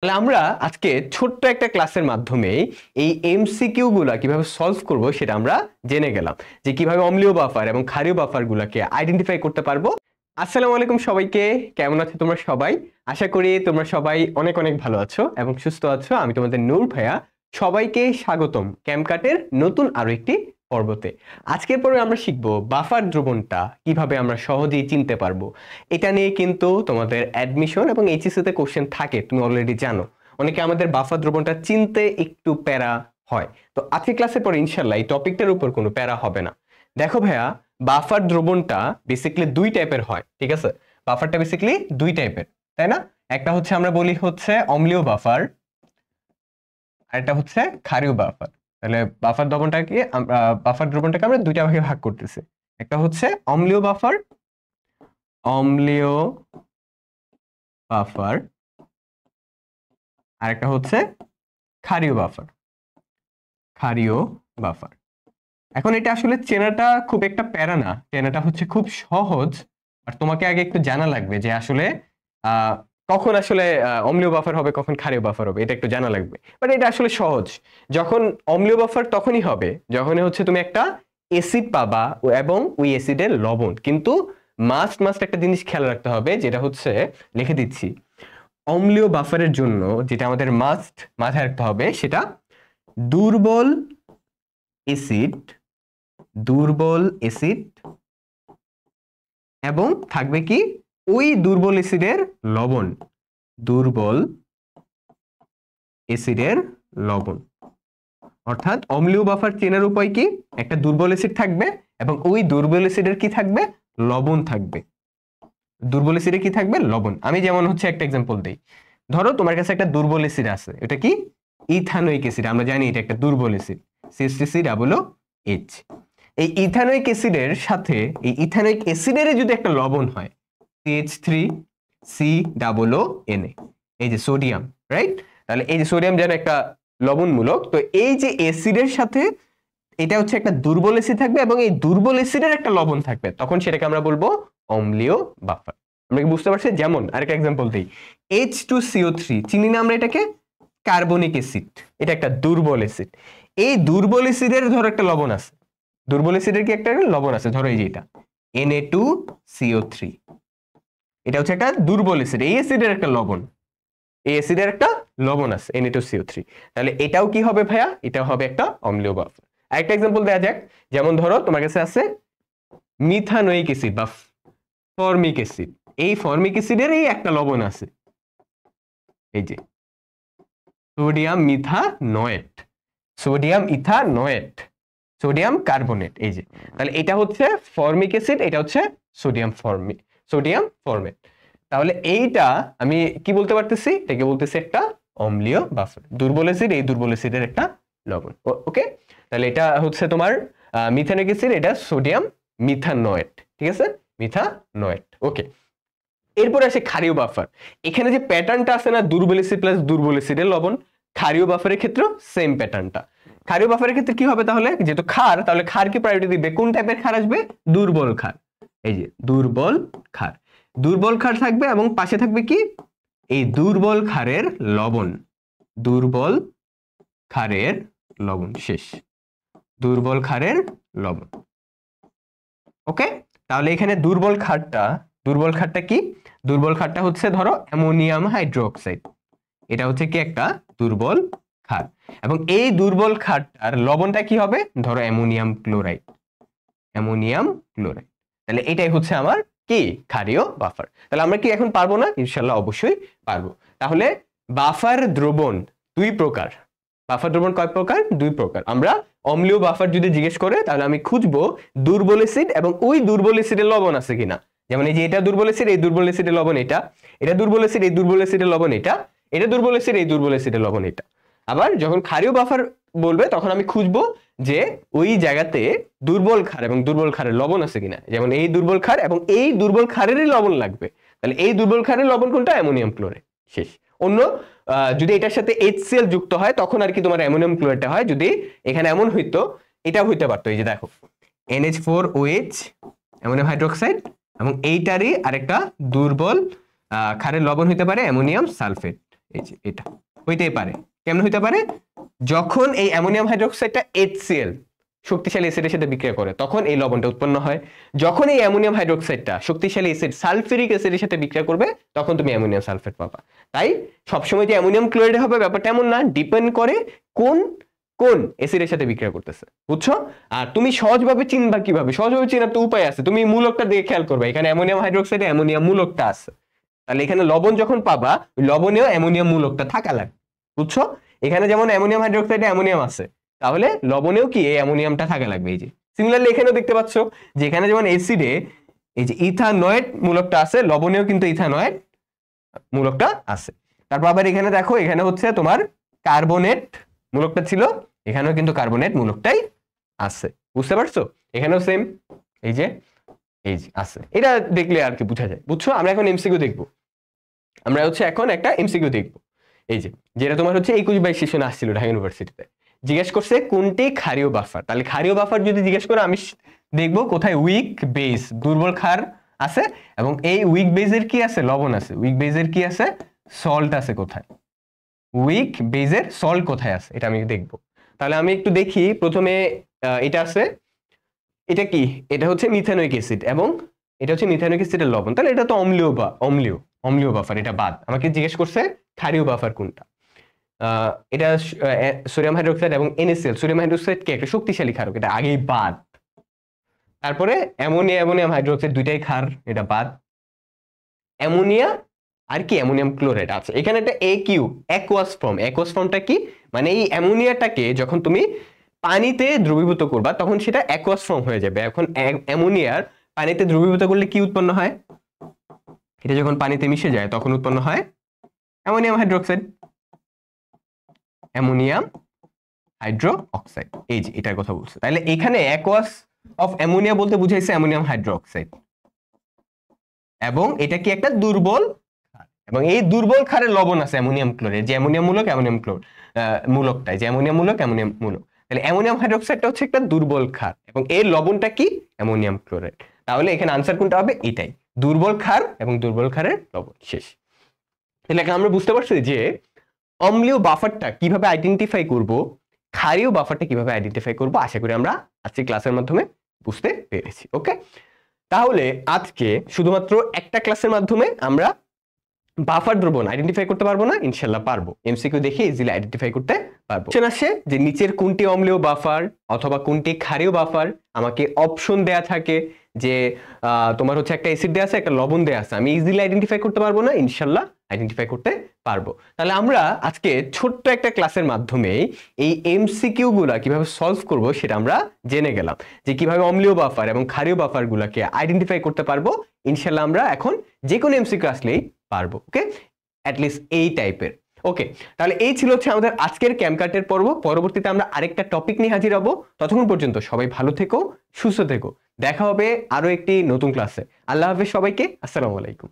তাহলে আমরা আজকে ছোট্ট একটা ক্লাসের মাধ্যমে এই এমসিকিউ গুলা কিভাবে সলভ করব সেটা আমরা জেনে গেলাম যে কিভাবে অম্লীয় বাফার এবং ক্ষারীয় বাফার গুলাকে আইডেন্টিফাই করতে পারবো। আসসালামু আলাইকুম সবাইকে, কেমন আছো তোমরা সবাই? আশা করি তোমরা সবাই অনেক অনেক ভালো আছো এবং সুস্থ আছো। আমি তোমাদের নূর ভাইয়া, সবাইকে স্বাগতম ক্যামকাটের নতুন আরো একটি পর্বতে। আজকের পরে আমরা শিখবো বাফার দ্রবণটা কিভাবে আমরা সহজেই চিনতে পারবো। এটা নিয়ে কিন্তু তোমাদের অ্যাডমিশন এবং এইচএসসি তে কোশ্চেন থাকে, তুমি অলরেডি জানো। অনেকে আমাদের বাফার দ্রবণটা চিনতে একটু প্যারা হয়, তো আজকে ক্লাসের পরে ইনশাল্লাহ এই টপিকটার উপর কোনো প্যারা হবে না। দেখো ভাইয়া, বাফার দ্রবণটা বেসিক্যালি দুই টাইপের হয়, ঠিক আছে? বাফারটা বেসিক্যালি দুই টাইপের, তাই না? একটা হচ্ছে আমরা বলি হচ্ছে অম্লীয় বাফার, আর একটা হচ্ছে ক্ষারীয় বাফার। তাহলে বাফার দ্রবণটাকে আমরা দুইটা ভাগে ভাগ করতেছি। একটা হচ্ছে অম্লীয় বাফার, অম্লীয় বাফার, আর একটা হচ্ছে ক্ষারীয় বাফার, ক্ষারীয় বাফার। এখন এটা আসলে চেনাটা খুব একটা প্যারা না, চেনাটা হচ্ছে খুব সহজ। আর তোমাকে আগে একটু জানা লাগবে যে আসলে কখন আসলে অম্লীয় বাফার হবে, কখন ক্ষারীয় বাফার হবে, এটা একটু জানা লাগবে। বাট এটা আসলে সহজ। যখন অম্লীয় বাফার তখনই হবে যখনই হচ্ছে তুমি একটা অ্যাসিড পাবা এবং ওই অ্যাসিডের লবণ। কিন্তু মাস্ট একটা জিনিস খেয়াল রাখতে হবে, যেটা হচ্ছে লিখে দিচ্ছি। অম্লীয় বাফারের জন্য যেটা আমাদের মাস্ট মাথায় রাখতে হবে, সেটা দুর্বল অ্যাসিড, দুর্বল অ্যাসিড এবং থাকবে কি ওই দুর্বল অ্যাসিডের লবণ, দুর্বল অ্যাসিডের লবণ। অর্থাৎ অম্লীয় বাফার চেনার উপায় কি? একটা দুর্বল অ্যাসিড থাকবে এবং ওই দুর্বল অ্যাসিডের কি থাকবে? লবণ থাকবে। দুর্বল অ্যাসিডে কি থাকবে? লবণ। আমি যেমন হচ্ছে একটা एग्जांपल দেই। ধরো তোমার কাছে একটা দুর্বল অ্যাসিড আছে, এটা কি? Ethanoic acid. আমরা জানি এটা একটা দুর্বল অ্যাসিড, CH3COOH। এই ইথানোয়িক অ্যাসিডের সাথে এই ইথানোয়িক অ্যাসিডের যদি একটা লবণ হয়, CH3COONA, এই যে সোডিয়াম, রাইট? তাহলে এই যে সোডিয়াম যেন একটা লবণমূলক, তো এই যে অ্যাসিডের সাথে এটা হচ্ছে একটা দুর্বল অ্যাসিড থাকবে এবং এই দুর্বল অ্যাসিডের একটা লবণ থাকবে, তখন সেটাকে আমরা বলবো অম্লীয় বাফার। আমরা কি বুঝতে পারছি? যেমন আরেকটা एग्जांपल দেই, H2CO3 চিনি না আমরা এটাকে? কার্বনিক অ্যাসিড, এটা একটা দুর্বল অ্যাসিড। এই দুর্বল অ্যাসিডের ধরো একটা লবণ আছে, দুর্বল অ্যাসিডের কি একটা লবণ আছে, ধরো এই যে এটা Na2CO3, এটা হচ্ছে একটা দুর্বল অ্যাসিড, এই অ্যাসিডের একটা লবণ, এই অ্যাসিডের একটা লবণ আছে Na2CO3। তাহলে এটাও কি হবে ভাইয়া? এটাও হবে একটা অম্লীয় বাফার। আরেকটা एग्जांपल দেয়া যাক, যেমন ধরো তোমার কাছে আছে মিথানোয়িক অ্যাসিড বা ফর্মিক অ্যাসিড। এই ফর্মিক অ্যাসিডের এই একটা লবণ আছে, এই যে sodium মিথানয়েট, sodium ethanoate, sodium carbonate, এই যে। তাহলে এটা হচ্ছে ফর্মিক অ্যাসিড, এটা হচ্ছে সোডিয়াম ফর্মেট। তাহলে এইটা আমি কি বলতে পারতেছি? এটাকে বলতেছি একটা অম্লীয় বাফার। দুর্বল অ্যাসিড, এই দুর্বল অ্যাসিডের একটা লবণ। ওকে, তাহলে এটা হচ্ছে তোমার মিথানিক অ্যাসিড, এটা সোডিয়াম মিথানয়েট, ঠিক আছে? মিথানয়েট, ওকে। এরপরে আসে ক্ষারীয় বাফার। এখানে যে প্যাটার্নটা আছে না, দুর্বল অ্যাসিড প্লাস দুর্বল অ্যাসিডের লবণ, ক্ষারীয় বাফারের ক্ষেত্রে সেম প্যাটার্নটা। ক্ষারীয় বাফারের ক্ষেত্রে কি হবে তাহলে? যেহেতু ক্ষার, তাহলে ক্ষারকে প্রায়োরিটি দিবে। কোন টাইপের ক্ষার আসবে? দুর্বল ক্ষার, এই যে দুর্বল ক্ষার। দুর্বল ক্ষার থাকবে এবং পাশে থাকবে কি? এই দুর্বল ক্ষারের লবণ, দুর্বল ক্ষারের লবণ, শেষ। দুর্বল ক্ষারের লবণ, ওকে। তাহলে এখানে দুর্বল ক্ষারটা কি? দুর্বল ক্ষারটা হচ্ছে ধরো অ্যামোনিয়াম হাইড্রোক্সাইড, এটা হচ্ছে কি একটা দুর্বল ক্ষার। এবং এই দুর্বল ক্ষারটার লবণটা কি হবে? ধরো অ্যামোনিয়াম ক্লোরাইড, অ্যামোনিয়াম ক্লোরাইড। তাহলে এটাই হচ্ছে আমার কি? ক্ষারীয় বাফার। তাহলে আমরা কি এখন পারবো না? ইনশাআল্লাহ অবশ্যই পারবো। তাহলে বাফার দ্রবণ দুই প্রকার। বাফার দ্রবণ কয় প্রকার? দুই প্রকার। আমরা অম্লীয় বাফার যদি জিজ্ঞেস করে, তাহলে আমি খুঁজবো দুর্বল অ্যাসিড এবং ওই দুর্বল অ্যাসিডের লবণ আছে কিনা। যেমন এই যে এটা দুর্বল অ্যাসিড, এই দুর্বল অ্যাসিডের লবণ এটা, এটা দুর্বল অ্যাসিড, এই দুর্বল অ্যাসিডের লবণ এটা, এটা দুর্বল অ্যাসিড, এই দুর্বল অ্যাসিডের লবণ এটা। আবার যখন ক্ষারীয় বাফার বলবে, তখন আমি খুঁজবো যে ওই জায়গাতে দুর্বল ক্ষার এবং দুর্বল ক্ষারের লবণ আছে কিনা। যেমন এই দুর্বল ক্ষার এবং এই দুর্বল ক্ষারেরই লবণ লাগবে। তাহলে এই দুর্বল ক্ষারের লবণ কোনটা? অ্যামোনিয়াম ক্লোরাইড, শেষ। অন্য যদি এটার সাথে HCl যুক্ত হয়, তখন আর কি তোমার অ্যামোনিয়াম ক্লোরাইডটা হয়। যদি এখানে এমন হইতো, এটা হইতে পারতো, এই যে দেখো NH4OH, অ্যামোনিয়াম হাইড্রোক্সাইড, এবং এইটারই আরেকটা দুর্বল ক্ষারের লবণ হইতে পারে অ্যামোনিয়াম সালফেট, এই যে এটা হইতেই পারে। কেমন হইতে পারে? যখন এই অ্যামোনিয়াম হাইড্রোক্সাইডটা HCl শক্তিশালী অ্যাসিডের সাথে বিক্রিয়া করে তখন এই লবণটা উৎপন্ন হয়। যখন এই অ্যামোনিয়াম হাইড্রোক্সাইডটা শক্তিশালী অ্যাসিড সালফিউরিক অ্যাসিডের সাথে বিক্রিয়া করবে তখন তুমি অ্যামোনিয়াম সালফেট পাবা। তাই সবসময় যে অ্যামোনিয়াম ক্লোরাইড হবে ব্যাপারটা এমন না, ডিপেন্ড করে কোন কোন অ্যাসিডের সাথে বিক্রিয়া করতেছে, বুঝছো? আর তুমি সহজভাবে চিনবা কিভাবে? সহজভাবে চেনার তো উপায় আছে, তুমি মূলকটা দিয়ে খেয়াল করবে, এখানে অ্যামোনিয়াম হাইড্রোক্সাইডে অ্যামোনিয়াম মূলকটা আছে, তাহলে এখানে লবণ যখন পাবা ওই লবণেও অ্যামোনিয়াম মূলকটা থাকা লাগবে, বুঝছো? এখানে যেমন অ্যামোনিয়াম হাইড্রোক্সাইডে অ্যামোনিয়াম আছে, তাহলে লবণেও কি এই অ্যামোনিয়ামটা থাকা লাগবে। এই যে সিমিলারলি এখানেও দেখতে পাচ্ছ যে এখানে যেমন অ্যাসিডে এই যে ইথানয়েড মূলকটা আছে, লবণেও কিন্তু ইথানয়েড মূলকটা আছে। তারপর আবার এখানে দেখো, এখানে হচ্ছে তোমার কার্বনেট মূলকটা ছিল, এখানেও কিন্তু কার্বনেট মূলকটাই আছে, বুঝতে পারছো? এখানেও সেম এই যে আছে, এটা দেখলে আর কি বোঝা যায়, বুঝছো? আমরা এখন এমসিকিউ দেখবো, আমরা হচ্ছে এখন একটা এমসিকিউ দেখবো। এই যে যেটা তোমার হচ্ছে 21/22 সেশনে আসছিল ঢাকা ইউনিভার্সিটিতে, জিজ্ঞেস করছে কোনটি ক্ষারীয় বাফার। তাহলে ক্ষারীয় বাফার যদি জিজ্ঞেস করে আমি দেখবো কোথায় উইক বেস, দুর্বল ক্ষার আছে, এবং এই উইক বেজের কি আছে? লবণ আছে। উইক বেজের কি আছে? সল্ট আছে। কোথায় উইক বেজের সল্ট কোথায় আছে এটা আমি দেখবো। তাহলে আমি একটু দেখি, প্রথমে এটা আছে, এটা কি? এটা হচ্ছে মিথানোইক অ্যাসিড এবং এটা হচ্ছে মিথানোইক অ্যাসিডের লবণ, তাহলে এটা তো অম্লীয় বা অম্লীয় বাফার, এটা বাদ। আমাকে জিজ্ঞেস করছে ক্ষারীয় বাফার কোনটা। এটা সোডিয়াম হাইড্রোক্সাইড এবং NaCl। সোডিয়াম হাইড্রোক্সাইড কি একটা শক্তিশালী ক্ষারক, এটা আগেই বাদ। তারপরে অ্যামোনিয়াম হাইড্রোক্সাইড দুইটাই ক্ষার, এটা বাদ। অ্যামোনিয়া আর কি অ্যামোনিয়াম ক্লোরাইড আছে। এখানে একটা অ্যাকুয়াস ফর্মটা কি? মানে এই অ্যামোনিয়াটাকে যখন তুমি পানিতে দ্রবীভূত করবা তখন সেটা অ্যাকুয়াস ফর্ম হয়ে যাবে। এখন অ্যামোনিয়ার পানিতে দ্রবীভূত করলে কি উৎপন্ন হয়? এটা যখন পানিতে মিশে যায় তখন উৎপন্ন হয় ammonium hydroxide, ammonium hydro oxide. এই যে এটার কথা বলছে। তাহলে এখানে অ্যাকুয়াস অফ অ্যামোনিয়া বলতে বুঝাইছে অ্যামোনিয়াম হাইড্রো অক্সাইড, এবং এটা কি একটা দুর্বল ক্ষার, এবং এই দুর্বল ক্ষারের লবণ আছে অ্যামোনিয়াম ক্লোরাইড, যে অ্যামোনিয়াম মূলক মূলকটাই, যে অ্যামোনিয়াম মূলক। তাহলে অ্যামোনিয়াম হাইড্রোক্সাইডটা হচ্ছে একটা দুর্বল ক্ষার এবং এর লবণটা কি? Ammonium chloride. তাহলে এখানে আনসার কোনটা হবে? এটাই, দুর্বল ক্ষার এবং দুর্বল ক্ষারের লবণ। শেষ। তাহলে এখন আমরা বুঝতে পারছি যে অম্লীয় বাফারটা কিভাবে আইডেন্টিফাই করব, ক্ষারীয় বাফারটা কিভাবে আইডেন্টিফাই করব, আশা করি আমরা আজকে ক্লাসের মাধ্যমে বুঝতে পেরেছি। ওকে, তাহলে আজকে শুধুমাত্র একটা ক্লাসের মাধ্যমে আমরা বাফার দ্রবণ আইডেন্টিফাই করতে পারবো না, ইনশাআল্লাহ পারবো। এমসিকিউ দেখে ইজিলি আইডেন্টিফাই করতে পারবো। কোশ্চেন আসে যে নিচের কোনটি অম্লীয় বাফার অথবা কোনটি ক্ষারীয় বাফার, আমাকে অপশন দেয়া থাকে যে তোমার হচ্ছে একটা অ্যাসিড দেয়া আছে, একটা লবণ দেয়া আছে, আমি ইজিলি আইডেন্টিফাই করতে পারবো না, ইনশাআল্লাহ আইডেন্টিফাই করতে পারবো। তাহলে আমরা আজকে ছোট্ট একটা ক্লাসের মাধ্যমে এই এমসিকিউ গুলা কিভাবে সলভ করব সেটা আমরা জেনে গেলাম, যে কিভাবে অম্লীয় বাফার এবং ক্ষারীয় বাফার গুলাকে আইডেন্টিফাই করতে পারবো। ইনশাআল্লাহ আমরা এখন যে কোনো এমসিকিউ আসলেই পারবো। ওকে, অ্যাটলিস্ট এই টাইপের। ওকে, তাহলে এই ছিল হচ্ছে আমাদের আজকের ক্যামকার্টের পর্ব। পরবর্তীতে আমরা আরেকটা টপিক নিয়ে হাজির হব। ততক্ষণ পর্যন্ত সবাই ভালো থেকো, সুস্থ থেকো। দেখা হবে আরো একটি নতুন ক্লাসে। আল্লাহ হাফেজ সবাইকে। আসসালামু আলাইকুম।